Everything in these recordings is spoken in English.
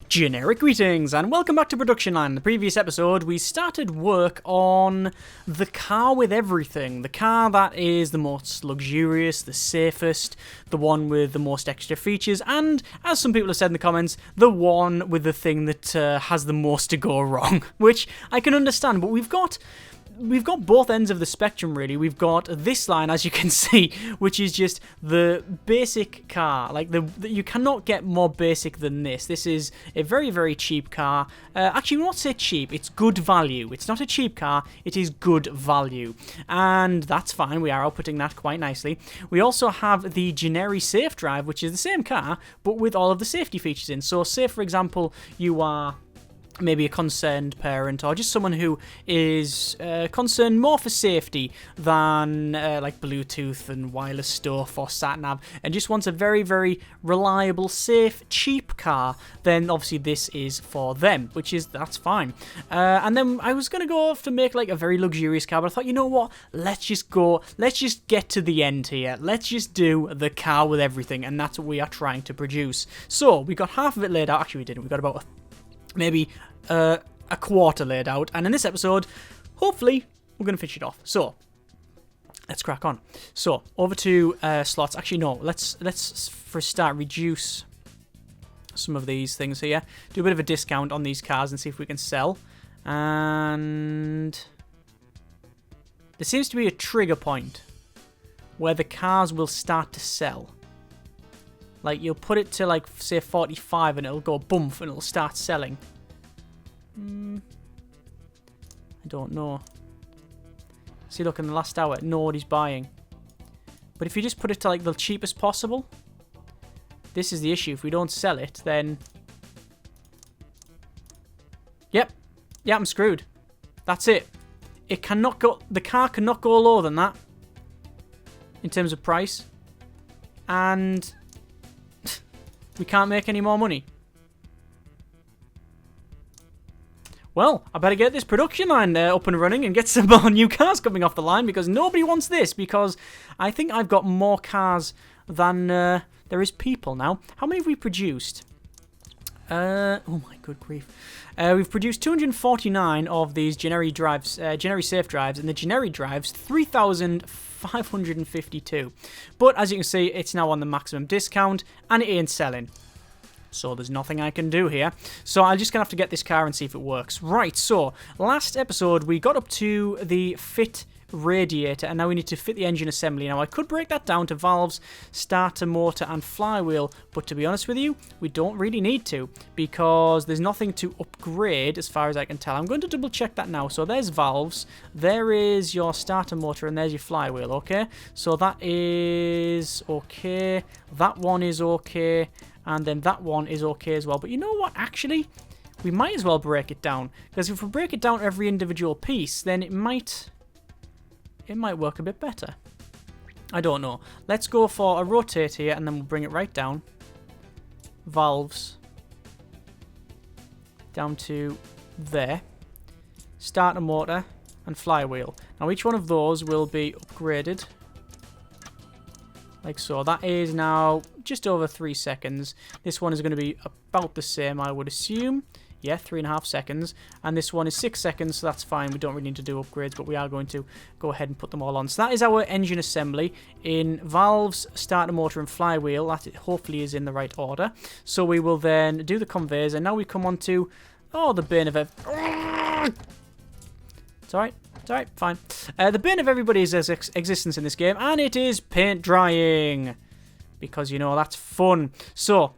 Generic greetings and welcome back to Production Line. In the previous episode, we started work on the car with everything. The car that is the most luxurious, the safest, the one with the most extra features, and, as some people have said in the comments, the one with the thing that has the most to go wrong. Which I can understand, but we've got both ends of the spectrum, really. We've got this line, as you can see, which is just the basic car. Like, you cannot get more basic than this. This is a very, very cheap car. Actually, we won't say cheap. It's good value. It's not a cheap car. It is good value. And that's fine. We are outputting that quite nicely. We also have the Generi Safe Drive, which is the same car, but with all of the safety features in. So, say, for example, you are maybe a concerned parent or just someone who is concerned more for safety than like Bluetooth and wireless stuff or sat-nav and just wants a very, very reliable, safe, cheap car, then obviously this is for them, that's fine. And then I was going to go off to make like a very luxurious car, but I thought, you know what, let's just get to the end here. Let's just do the car with everything, and that's what we are trying to produce. So we got half of it laid out. Actually, we didn't. We got about maybe a quarter laid out, and in this episode, hopefully, we're going to finish it off. So, let's crack on. So, over to slots. Actually, no, let's for a start reduce some of these things here. Do a bit of a discount on these cars and see if we can sell. And there seems to be a trigger point where the cars will start to sell. Like, you'll put it to, like, say 45 and it'll go bump and it'll start selling. I don't know. See, look, in the last hour, nobody's buying. But if you just put it to, like, the cheapest possible, this is the issue. If we don't sell it, then... Yep, I'm screwed. That's it. It cannot go... The car cannot go lower than that in terms of price. And... we can't make any more money. Well, I better get this production line up and running and get some more new cars coming off the line, because nobody wants this, because I think I've got more cars than there is people now. How many have we produced? Oh my good grief. We've produced 249 of these Generi drives, Generi Safe Drives, and the Generi drives 3,552. But as you can see, it's now on the maximum discount, and it ain't selling. So there's nothing I can do here. So I'm just going to have to get this car and see if it works. Right, so last episode we got up to the fit radiator, and now we need to fit the engine assembly. Now I could break that down to valves, starter motor and flywheel, but to be honest with you, we don't really need to, because there's nothing to upgrade as far as I can tell. I'm going to double check that now. So there's valves, there is your starter motor, and there's your flywheel. Okay, so that is okay, that one is okay, and then that one is okay as well. But you know what, actually, we might as well break it down, because if we break it down every individual piece, then it might work a bit better. I don't know. Let's go for a rotate here, and then we'll bring it right down. Valves. Down to there. Starter motor and flywheel. Now each one of those will be upgraded. Like so. That is now just over 3 seconds. This one is going to be about the same, I would assume. Yeah, 3.5 seconds. And this one is 6 seconds, so that's fine. We don't really need to do upgrades, but we are going to go ahead and put them all on. So that is our engine assembly in valves, starter motor, and flywheel. That hopefully is in the right order. So we will then do the conveyors, and now we come on to, the bane of It's alright. It's alright, fine. The bane of everybody's existence in this game, and it is paint drying. Because, you know, that's fun. So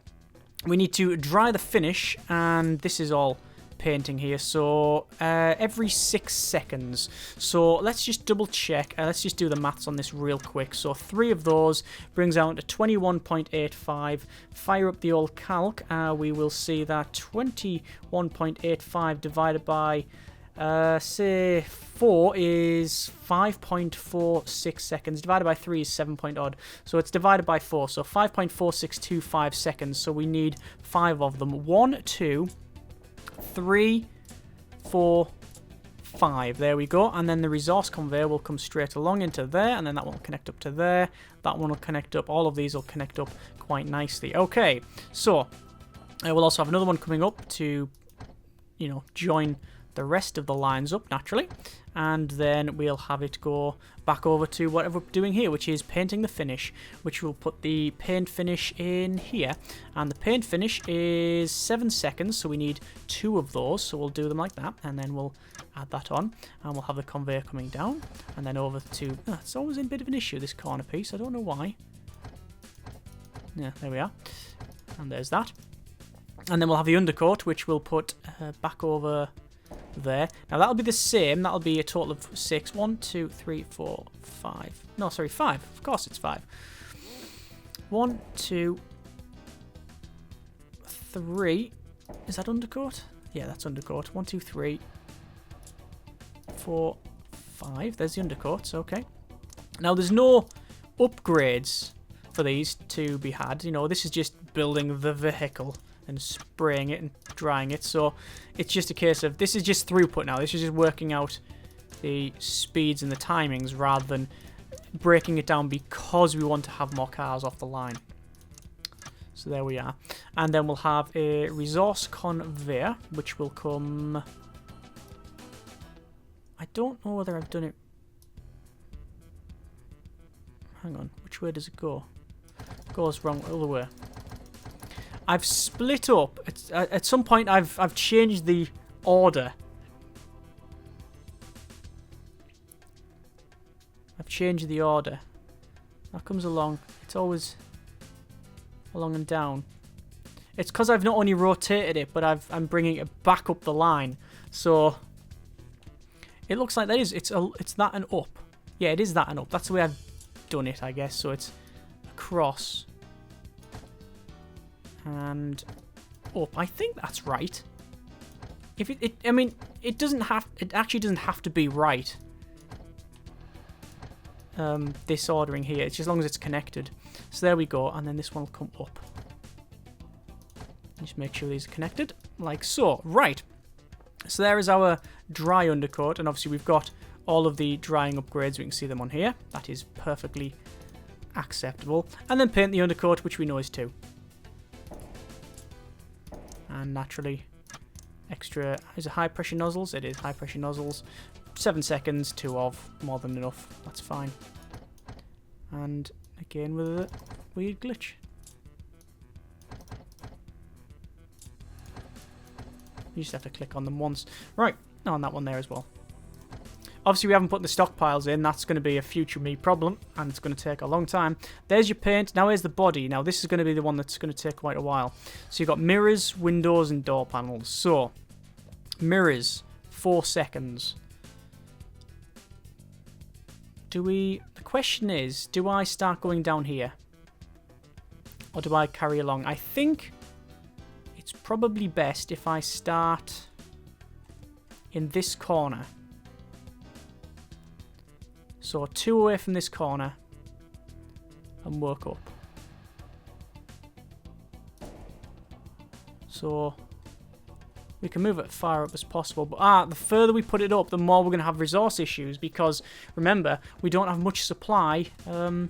we need to dry the finish, and this is all painting here. So every 6 seconds. So let's just double check. Let's just do the maths on this real quick. So 3 of those brings out to 21.85. Fire up the old calc. We will see that 21.85 divided by say 4 is 5.46 seconds. Divided by 3 is 7 point odd. So it's divided by 4. So 5.4625 seconds. So we need 5 of them. 1, 2, 3, 4, 5. There we go. And then the resource conveyor will come straight along into there. And then that one will connect up to there. That one will connect up. All of these will connect up quite nicely. Okay. So We'll also have another one coming up to, join the rest of the lines up naturally, and then we'll have it go back over to whatever we're doing here, which is painting the finish, which we'll put the paint finish in here, and the paint finish is 7 seconds, so we need 2 of those, so we'll do them like that, and then we'll add that on, and we'll have the conveyor coming down, and then over to, it's always in a bit of an issue, this corner piece, I don't know why. Yeah, there we are, and there's that, and then we'll have the undercoat, which we'll put back over there. Now that'll be the same. That'll be a total of 6. 1, 2, 3, 4, 5. No, sorry, 5. Of course it's 5. 1, 2, 3. Is that undercoat? Yeah, that's undercoat. 1, 2, 3, 4, 5. There's the undercoats. Okay. Now there's no upgrades for these to be had. This is just building the vehicle and spraying it and drying it, so it's just a case of, this is just throughput now, this is just working out the speeds and the timings rather than breaking it down because we want to have more cars off the line. So there we are, and then we'll have a resource conveyor which will come, I don't know whether I've done it, hang on, which way does it go? It goes wrong the other way. I've split up. At some point, I've changed the order. I've changed the order. That comes along. It's always along and down. It's because I've not only rotated it, but I'm bringing it back up the line. So it looks like that is. It's that and up. Yeah, it is that and up. That's the way I've done it, I guess. So it's across and up. I think that's right. If I mean, it doesn't have. It actually doesn't have to be right. This ordering here. It's just as long as it's connected. So there we go, and then this one will come up. Just make sure these are connected, like so. Right. So there is our dry undercoat, and obviously we've got all of the drying upgrades. We can see them on here. That is perfectly acceptable. And then paint the undercoat, which we know is 2. And naturally, extra, is it high pressure nozzles? It is high pressure nozzles. 7 seconds, 2 of, more than enough. That's fine. And again with a weird glitch. You just have to click on them once. Right, on that one there as well. Obviously, we haven't put the stockpiles in. That's going to be a future me problem, and it's going to take a long time. There's your paint. Now here's the body. Now this is going to be the one that's going to take quite a while. So you've got mirrors, windows, and door panels. So, mirrors, 4 seconds. The question is, do I start going down here? Or do I carry along? I think it's probably best if I start in this corner. So 2 away from this corner and work up. So we can move it far up as possible. But the further we put it up, the more we're going to have resource issues. Because remember, we don't have much supply from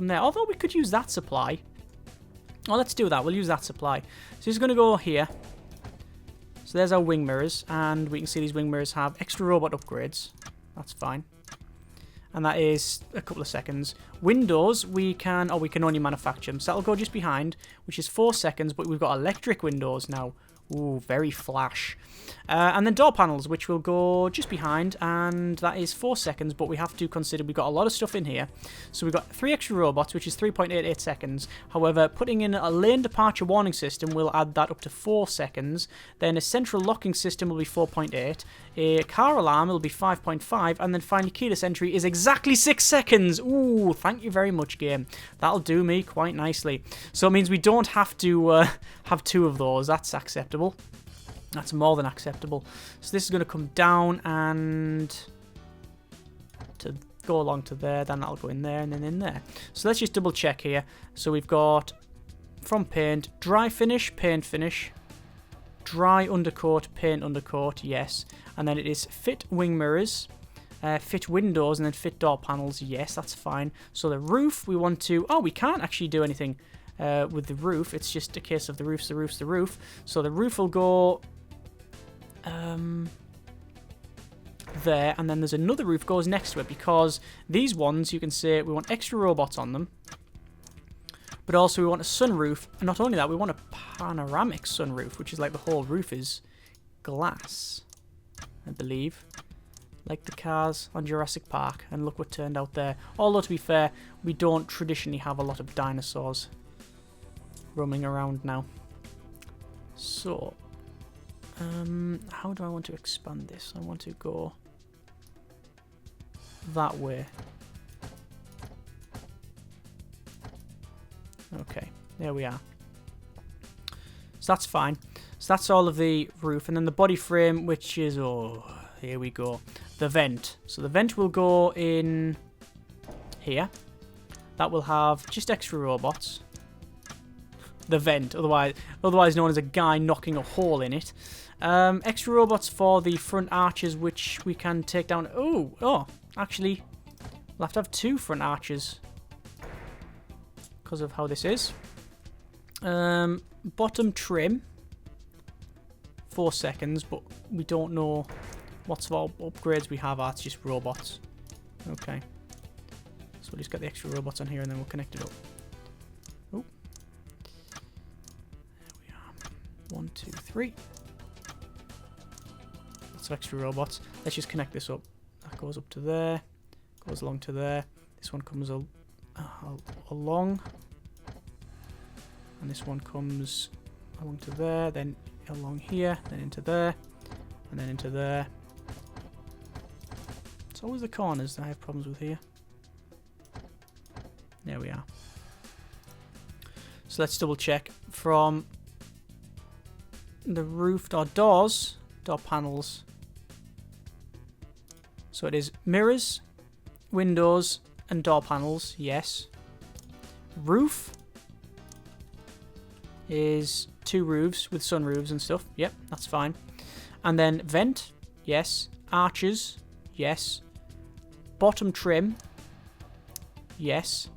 there. Although we could use that supply. Oh, let's do that. We'll use that supply. So it's going to go here. So there's our wing mirrors. And we can see these wing mirrors have extra robot upgrades. That's fine. And that is a couple of seconds. Windows, we can only manufacture them. So that'll go just behind, which is 4 seconds, but we've got electric windows now. Ooh, very flash. And then door panels, which will go just behind, and that is 4 seconds, but we have to consider we've got a lot of stuff in here. So we've got 3 extra robots, which is 3.88 seconds. However, putting in a lane departure warning system will add that up to 4 seconds. Then a central locking system will be 4.8. A car alarm will be 5.5, and then finally keyless entry is exactly 6 seconds. Ooh, thank you very much, game. That'll do me quite nicely. So it means we don't have to have 2 of those. That's acceptable. That's more than acceptable. So this is going to come down and to go along to there. Then that'll go in there and then in there. So let's just double check here. So we've got from paint, dry finish, paint finish, dry undercoat, paint undercoat, yes. And then it is fit wing mirrors, fit windows, and then fit door panels, yes, that's fine. So the roof, we want to, we can't actually do anything with the roof. It's just a case of the roof's the roof's the roof. So the roof will go there, and then there's another roof goes next to it, because these ones, you can say we want extra robots on them, but also we want a sunroof, and not only that, we want a panoramic sunroof, which is like the whole roof is glass, I believe, like the cars on Jurassic Park. And look what turned out there. Although, to be fair, we don't traditionally have a lot of dinosaurs roaming around now. So how do I want to expand this? I want to go that way. Okay, there we are. So that's fine. So that's all of the roof, and then the body frame, which is, oh, here we go, the vent. So the vent will go in here. That will have just extra robots. The vent, otherwise known as a guy knocking a hole in it. Extra robots for the front arches, which we can take down. Oh, actually, we'll have to have 2 front arches because of how this is. Bottom trim, 4 seconds, but we don't know what sort of upgrades we have. It's just robots. Okay, so we'll just get the extra robots on here, and then we'll connect it up. Oh, there we are. 1, 2, 3. Lots of extra robots. Let's just connect this up. That goes up to there, goes along to there. This one comes along, and this one comes along to there, then along here, then into there, and then into there. It's always the corners that I have problems with here. There we are. So let's double check from the roof, door panels. So it is mirrors, windows, and door panels, yes. Roof is 2 roofs with sunroofs and stuff. Yep, that's fine. And then vent, yes. Arches, yes. Bottom trim, yes.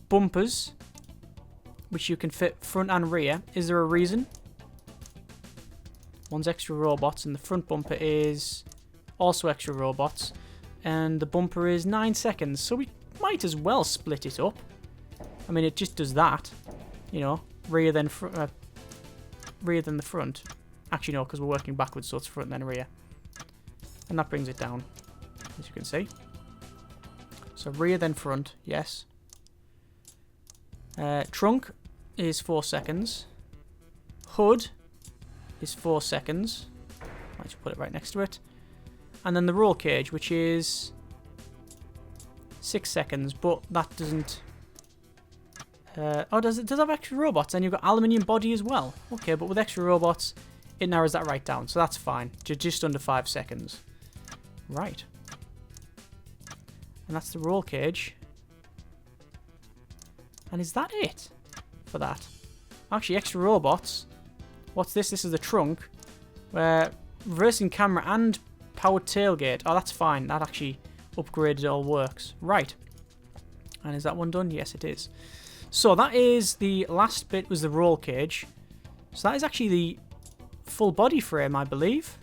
Bumpers, which you can fit front and rear. Is there a reason? One's extra robots, and the front bumper is also extra robots, and the bumper is 9 seconds, so we might as well split it up. I mean, it just does that, you know, rear then the front. Actually, no, because we're working backwards, so it's front then rear, and that brings it down, as you can see. So rear then front, yes. Trunk is 4 seconds. Hood is 4 seconds. I'll just put it right next to it. And then the roll cage, which is 6 seconds, but that doesn't... does it have extra robots? And you've got aluminium body as well. Okay, but with extra robots, it narrows that right down, so that's fine. Just under 5 seconds. Right. And that's the roll cage. And is that it for that? Actually, extra robots. What's this? This is the trunk, where reversing camera and powered tailgate. Oh, that's fine. That actually upgraded, all works. Right. And is that one done? Yes, it is. So that is the last bit, was the roll cage. So that is actually the full body frame, I believe.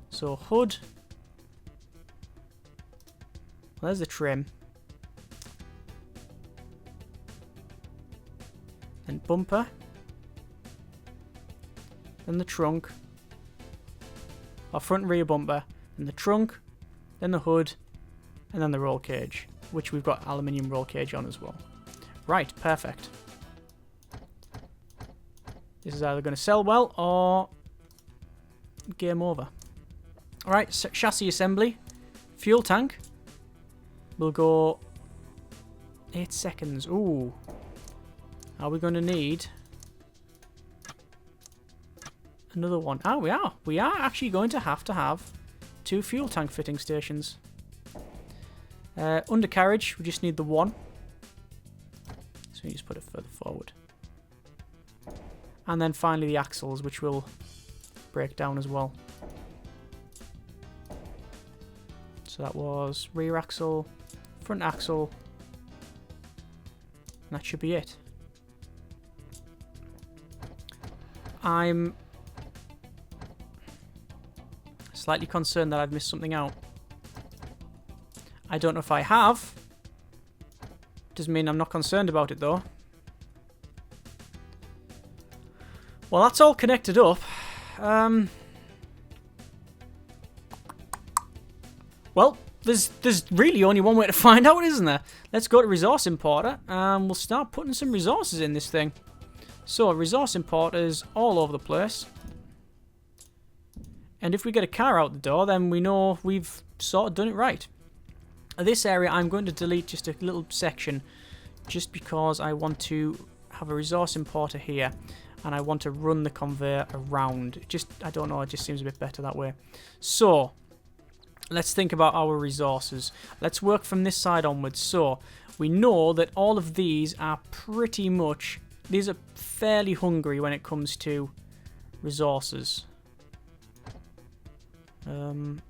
So hood. Well, there's the trim. Then bumper. Then the trunk. Our front and rear bumper. Then the trunk. Then the hood. And then the roll cage, which we've got aluminium roll cage on as well. Right, perfect. This is either going to sell well or game over. Alright, so chassis assembly. Fuel tank. We'll go 8 seconds. Ooh. Are we going to need another one? Ah, we are. We are actually going to have 2 fuel tank fitting stations. Undercarriage, we just need the 1. So you just put it further forward. And then finally the axles, which will break down as well. So that was rear axle, front axle, and that should be it. I'm slightly concerned that I've missed something out. I don't know if I have. Doesn't mean I'm not concerned about it, though. Well, that's all connected up. Well, there's really only one way to find out, isn't there? Let's go to Resource Importer, and we'll start putting some resources in this thing. So, Resource Importers all over the place. And if we get a car out the door, then we know we've sort of done it right. This area, I'm going to delete just a little section, just because I want to have a Resource Importer here. And I want to run the conveyor around. I don't know, it just seems a bit better that way. So, let's think about our resources. Let's work from this side onwards. So, we know that all of these are pretty much... These are fairly hungry when it comes to resources. And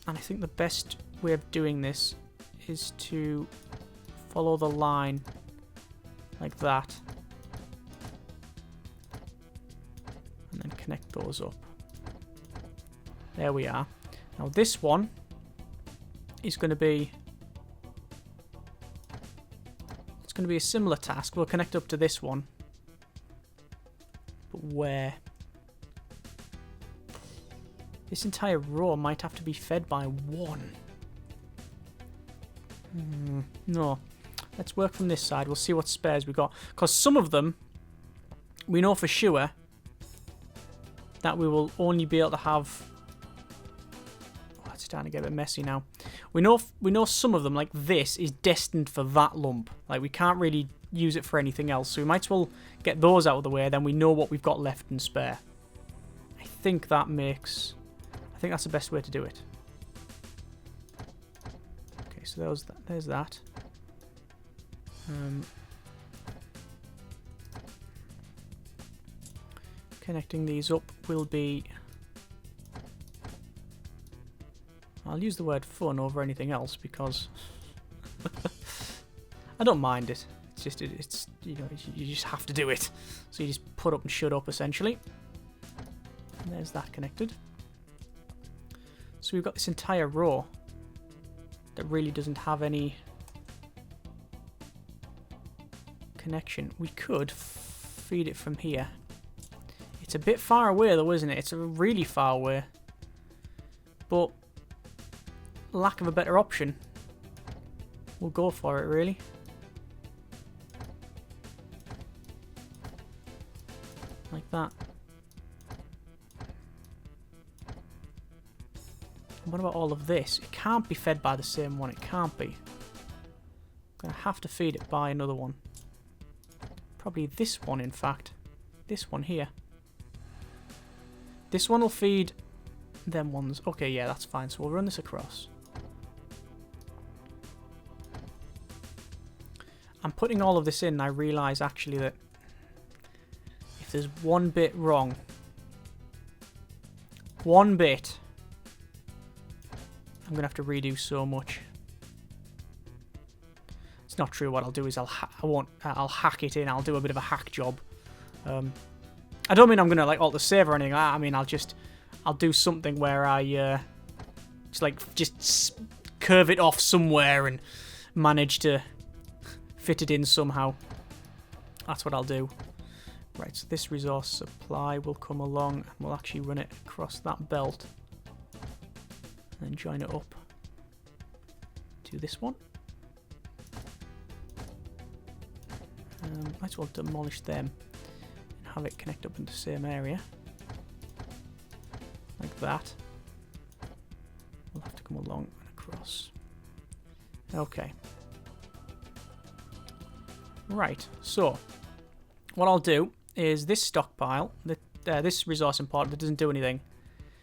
I think the best way of doing this is to follow the line like that. And then connect those up. There we are. Now this one is going to be... It's going to be a similar task. We'll connect up to this one. But where? This entire row might have to be fed by one. No. Let's work from this side. We'll see what spares we got. Because some of them, we know for sure that we will only be able to have... Oh, it's starting to get a bit messy now. We know some of them, like this, is destined for that lump. Like, we can't really use it for anything else. So we might as well get those out of the way, then we know what we've got left and spare. I think that makes... I think that's the best way to do it. Okay, so there's that. Connecting these up will be... I'll use the word fun over anything else because I don't mind it. It's just it's you know, you just have to do it. So you just put up and shut up essentially. And there's that connected. So we've got this entire row that really doesn't have any connection. We could feed it from here. It's a bit far away though, isn't it? It's really far away. But lack of a better option, we'll go for it really. Like that. What about all of this? It can't be fed by the same one. It can't be. I'm going to have to feed it by another one. Probably this one, in fact. This one here. This one will feed them ones. Okay, yeah, that's fine. So we'll run this across. I'm putting all of this in and I realise actually that if there's one bit wrong, one bit, I'm going to have to redo so much. It's not true. What I'll do is I'll hack it in. I'll do a bit of a hack job. I don't mean I'm going to like alter save or anything like that. I mean I'll do something where I just curve it off somewhere and manage to fit it in somehow. That's what I'll do. Right, so this resource supply will come along and we'll actually run it across that belt. And then join it up to this one. Might as well demolish them and have it connect up in the same area. Like that. We'll have to come along and across. Okay. Right, so what I'll do is this stockpile, this resource importer that doesn't do anything.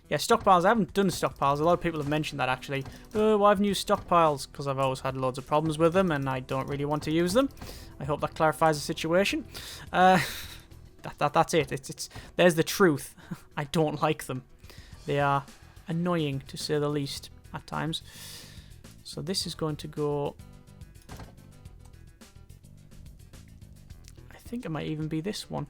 Yeah, stockpiles, I haven't done stockpiles. A lot of people have mentioned that actually. Well, I've used stockpiles because I've always had loads of problems with them and I don't really want to use them. I hope that clarifies the situation. That's it. There's the truth. I don't like them. They are annoying to say the least at times. So this is going to go... I think it might even be this one.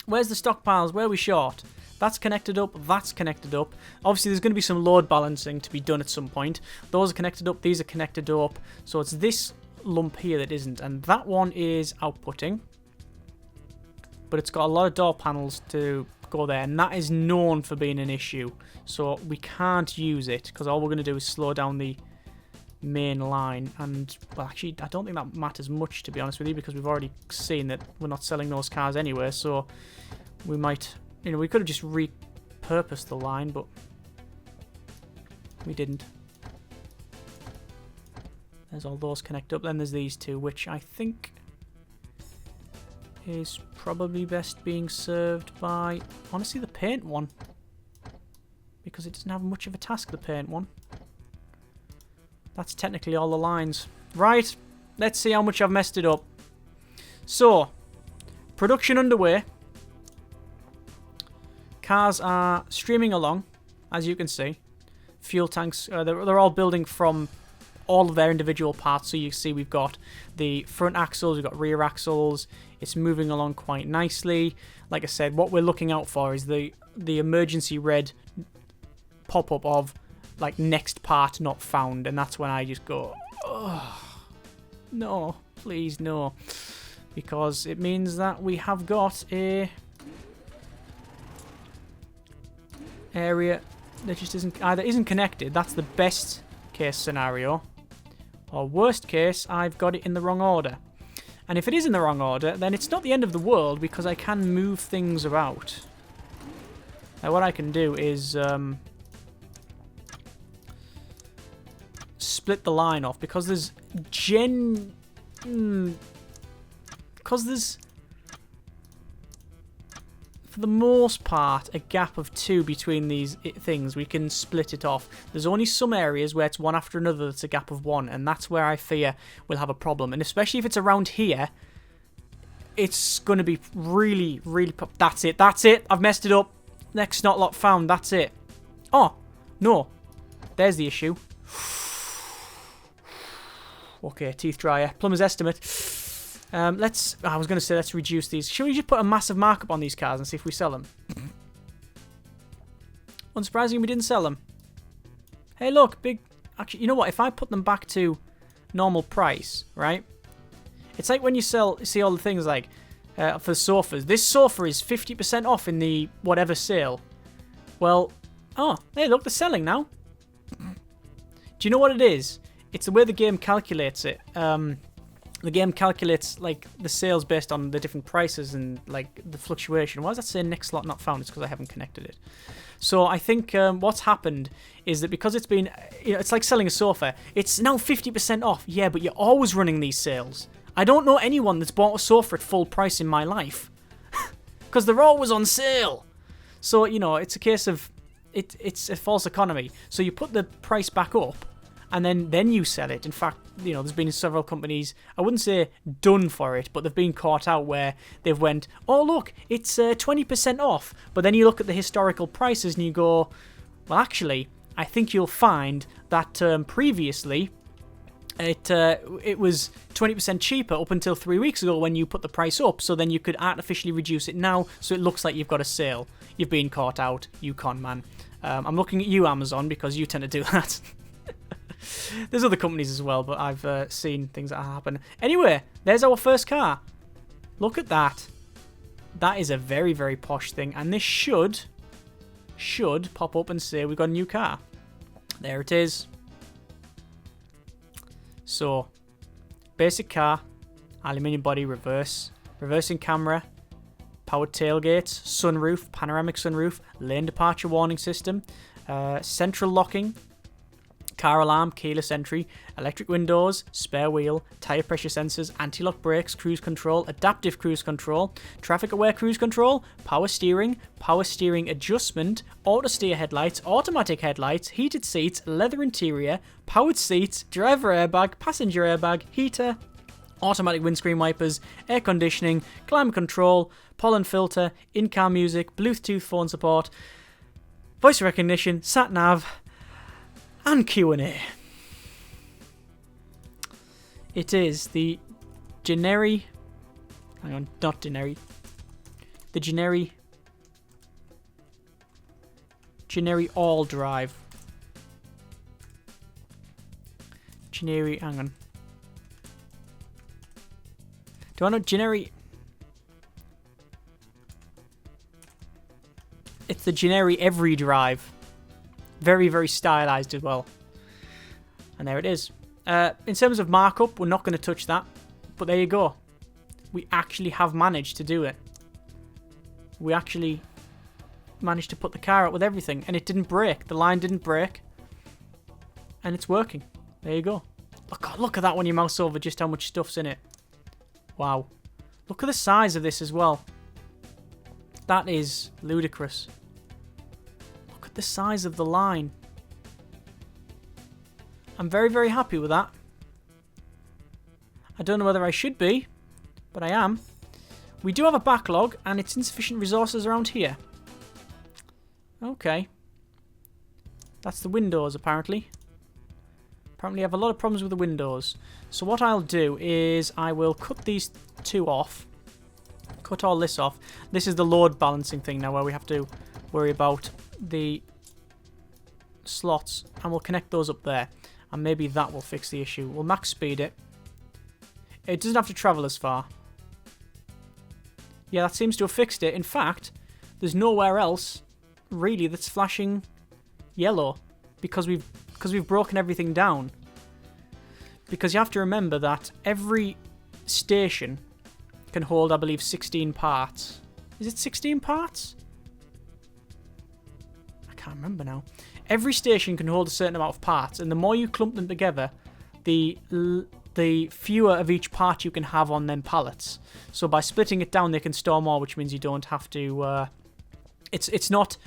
Where's the stockpiles? Where are we short? That's connected up. That's connected up. Obviously, there's going to be some load balancing to be done at some point. Those are connected up. These are connected up. So it's this lump here that isn't. And that one is outputting. But it's got a lot of door panels to go there. And that is known for being an issue. So we can't use it. Because all we're going to do is slow down the main line. And, well, actually, I don't think that matters much, to be honest with you. Because we've already seen that we're not selling those cars anyway. So we might... You know, we could have just repurposed the line, but we didn't. There's all those connect up. Then there's these two, which I think is probably best being served by, honestly, the paint one. Because it doesn't have much of a task, the paint one. That's technically all the lines. Right, let's see how much I've messed it up. So, production underway. Cars are streaming along, as you can see. Fuel tanks, they're all building from all of their individual parts. So you see we've got the front axles, we've got rear axles. It's moving along quite nicely. Like I said, what we're looking out for is the emergency red pop-up of, like, next part not found. And that's when I just go, oh, no, please, no. Because it means that we have got a... area that just either isn't connected. That's the best case scenario, or worst case, I've got it in the wrong order. And if it is in the wrong order, then it's not the end of the world, because I can move things about. Now what I can do is split the line off, because there's for the most part, a gap of 2 between these things. We can split it off. There's only some areas where it's one after another that's a gap of 1, and that's where I fear we'll have a problem. And especially if it's around here, it's going to be really, really... That's it. That's it. I've messed it up. Next not lot found. That's it. Oh, no. There's the issue. Okay, teeth dryer. Plumber's estimate. I was going to say let's reduce these. Should we just put a massive markup on these cars and see if we sell them? Unsurprisingly, we didn't sell them. Hey, look, big... Actually, you know what? If I put them back to normal price, right? It's like when you see all the things like for sofas. This sofa is 50% off in the whatever sale. Well, oh, hey, look, they're selling now. Do you know what it is? It's the way the game calculates it. The game calculates, like, the sales based on the different prices and, like, the fluctuation. Why does that say next slot not found? It's because I haven't connected it. So I think what's happened is that because it's been... You know, it's like selling a sofa. It's now 50% off. Yeah, but you're always running these sales. I don't know anyone that's bought a sofa at full price in my life. Because they're always on sale. So, you know, it's a case of... It's a false economy. So you put the price back up, and then you sell it. In fact, you know, there's been several companies, I wouldn't say done for it, but they've been caught out where they've went, oh, look, it's 20% off. But then you look at the historical prices and you go, well, actually, I think you'll find that previously it was 20% cheaper up until 3 weeks ago when you put the price up. So then you could artificially reduce it now so it looks like you've got a sale. You've been caught out, you con man. I'm looking at you, Amazon, because you tend to do that. There's other companies as well, but I've seen things that happen. Anyway, there's our first car. Look at that. That is a very, very posh thing. And this should pop up and say we've got a new car. There it is. So, basic car, aluminium body, reversing camera, powered tailgates, sunroof, panoramic sunroof, lane departure warning system, central locking, car alarm, keyless entry, electric windows, spare wheel, tyre pressure sensors, anti-lock brakes, cruise control, adaptive cruise control, traffic aware cruise control, power steering adjustment, auto steer headlights, automatic headlights, heated seats, leather interior, powered seats, driver airbag, passenger airbag, heater, automatic windscreen wipers, air conditioning, climate control, pollen filter, in-car music, Bluetooth phone support, voice recognition, sat-nav, and Q&A. It is the Generi... Hang on, not Generi. The generic all drive. Generic, hang on. Do I know generic? It's the generic every drive. Very, very stylized as well. And there it is. In terms of markup, we're not going to touch that. But there you go. We actually have managed to do it. We actually managed to put the car out with everything. And it didn't break. The line didn't break. And it's working. There you go. Look at that when you mouse over just how much stuff's in it. Wow. Look at the size of this as well. That is ludicrous. Look at the size of the line. I'm very, very happy with that. I don't know whether I should be, but I am. We do have a backlog, and it's insufficient resources around here. Okay. That's the windows, apparently. Apparently I have a lot of problems with the windows. So what I'll do is I will cut these two off. Cut all this off. This is the load balancing thing now where we have to worry about the slots. And we'll connect those up there. And maybe that will fix the issue. We'll max speed it. It doesn't have to travel as far. Yeah, that seems to have fixed it. In fact, there's nowhere else really that's flashing yellow because we've broken everything down. Because you have to remember that every station can hold, I believe, 16 parts. Is it 16 parts? I can't remember now. Every station can hold a certain amount of parts, and the more you clump them together, the fewer of each part you can have on them pallets. So by splitting it down, they can store more, which means you don't have to... It's not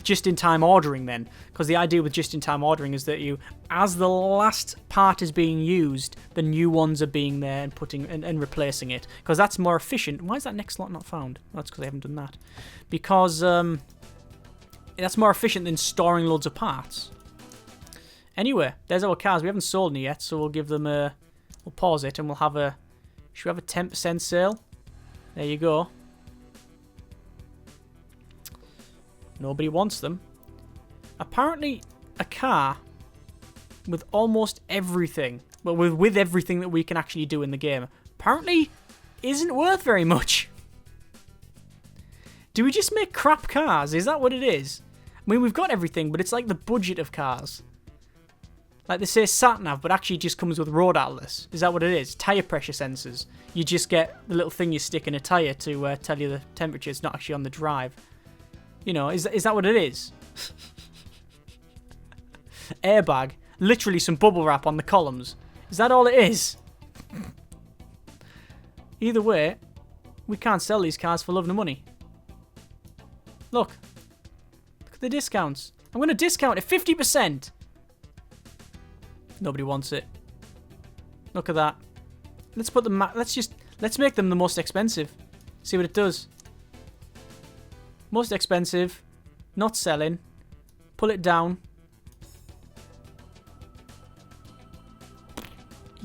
just-in-time ordering then, because the idea with just-in-time ordering is that you, as the last part is being used, the new ones are being there and putting and replacing it, because that's more efficient. Why is that next slot not found? Oh, that's because I haven't done that. Because that's more efficient than storing loads of parts. Anyway, there's our cars. We haven't sold any yet, so we'll give them a... We'll pause it and we'll have a... Should we have a 10% sale? There you go. Nobody wants them. Apparently, a car with almost everything, well, with everything that we can actually do in the game, apparently isn't worth very much. Do we just make crap cars? Is that what it is? I mean, we've got everything, but it's like the budget of cars. Like they say sat-nav, but actually it just comes with road atlas. Is that what it is? Tyre pressure sensors. You just get the little thing you stick in a tyre to tell you the temperature. It's not actually on the drive. You know, is that what it is? Airbag. Literally some bubble wrap on the columns. Is that all it is? Either way, we can't sell these cars for love nor money. Look. Look at the discounts. I'm going to discount it 50%. Nobody wants it. Look at that. Let's put them... Let's make them the most expensive. See what it does. Most expensive. Not selling. Pull it down.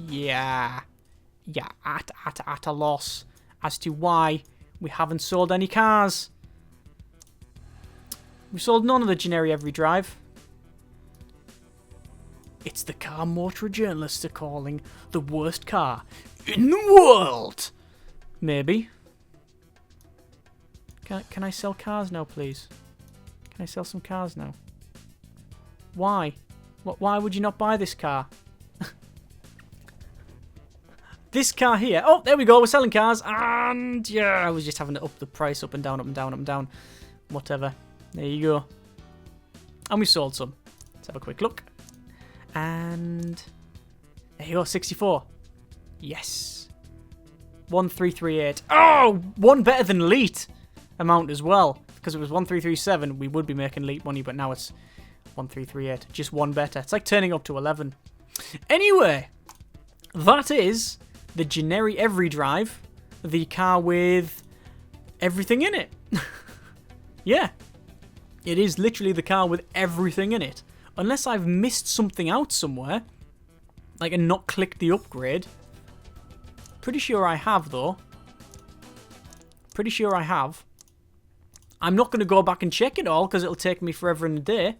Yeah. Yeah, at a loss as to why we haven't sold any cars. We sold none of the generic every drive. It's the car motor journalists are calling the worst car in the world. Maybe. Can I sell cars now, please? Can I sell some cars now? Why? Why would you not buy this car? This car here. Oh, there we go. We're selling cars. And yeah, I was just having to up the price up and down, up and down, up and down. Whatever. There you go. And we sold some. Let's have a quick look. And there you go, 64. Yes. 1338. Oh, one better than Elite amount as well. Because it was 1337, we would be making Elite money, but now it's 1338. Just one better. It's like turning up to 11. Anyway, that is the generic every drive, the car with everything in it. Yeah. It is literally the car with everything in it. Unless I've missed something out somewhere, like and not clicked the upgrade. Pretty sure I have, though. Pretty sure I have. I'm not going to go back and check it all because it'll take me forever and a day.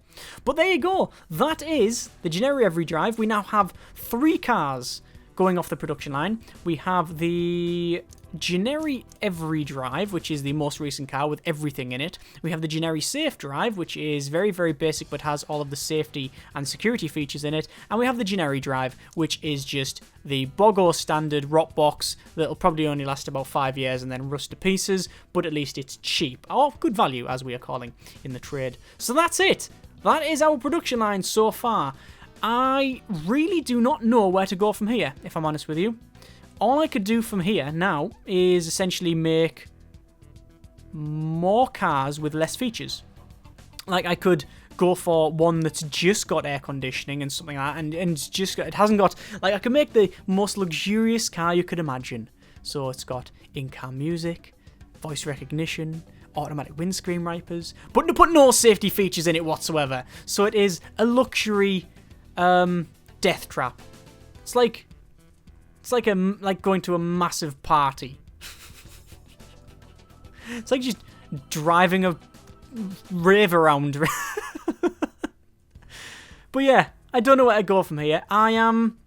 But there you go. That is the Generi Every Drive. We now have 3 cars going off the production line. We have the Generi Every Drive, which is the most recent car with everything in it. We have the Generi Safe Drive, which is very, very basic but has all of the safety and security features in it. And we have the Generi Drive, which is just the Bogo standard rot box that'll probably only last about 5 years and then rust to pieces, but at least it's cheap, or good value as we are calling in the trade. So that's it. That is our production line so far. I really do not know where to go from here, if I'm honest with you. All I could do from here now is essentially make more cars with less features. Like, I could go for one that's just got air conditioning and something like that, and it's just got, it hasn't got, like, I could make the most luxurious car you could imagine. So it's got in-car music, voice recognition, automatic windscreen wipers, but to put no safety features in it whatsoever. So it is a luxury death trap. It's like going to a massive party. It's like just driving a rave around. But yeah, I don't know where to go from here. I am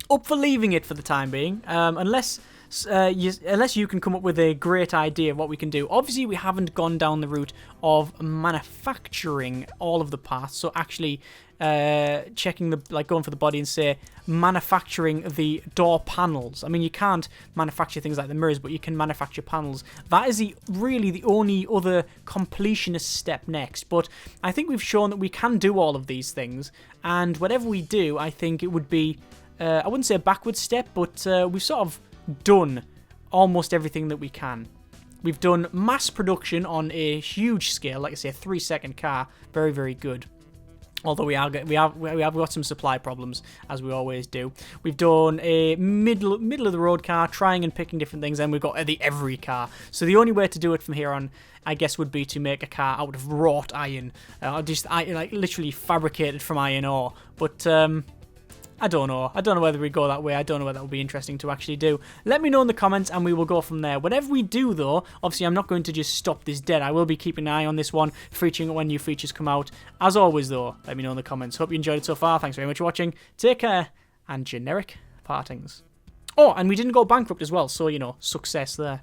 up for leaving it for the time being, unless you can come up with a great idea of what we can do. Obviously, we haven't gone down the route of manufacturing all of the parts, so actually checking going for the body and say manufacturing the door panels. I mean, you can't manufacture things like the mirrors, but you can manufacture panels. That is really the only other completionist step next. But I think we've shown that we can do all of these things, and whatever we do, I think it would be I wouldn't say a backward step, but we've sort of done almost everything that we can. We've done mass production on a huge scale, like I say, a 3-second car. Very, very good. Although we have got some supply problems, as we always do. We've done a middle of the road car, trying and picking different things, and we've got the every car. So the only way to do it from here on, I guess, would be to make a car out of wrought iron, like literally fabricated from iron ore. But I don't know. I don't know whether we go that way. I don't know whether that will be interesting to actually do. Let me know in the comments and we will go from there. Whatever we do though, obviously I'm not going to just stop this dead. I will be keeping an eye on this one, featuring it when new features come out. As always though, let me know in the comments. Hope you enjoyed it so far. Thanks very much for watching. Take care and generic partings. Oh, and we didn't go bankrupt as well, so, you know, success there.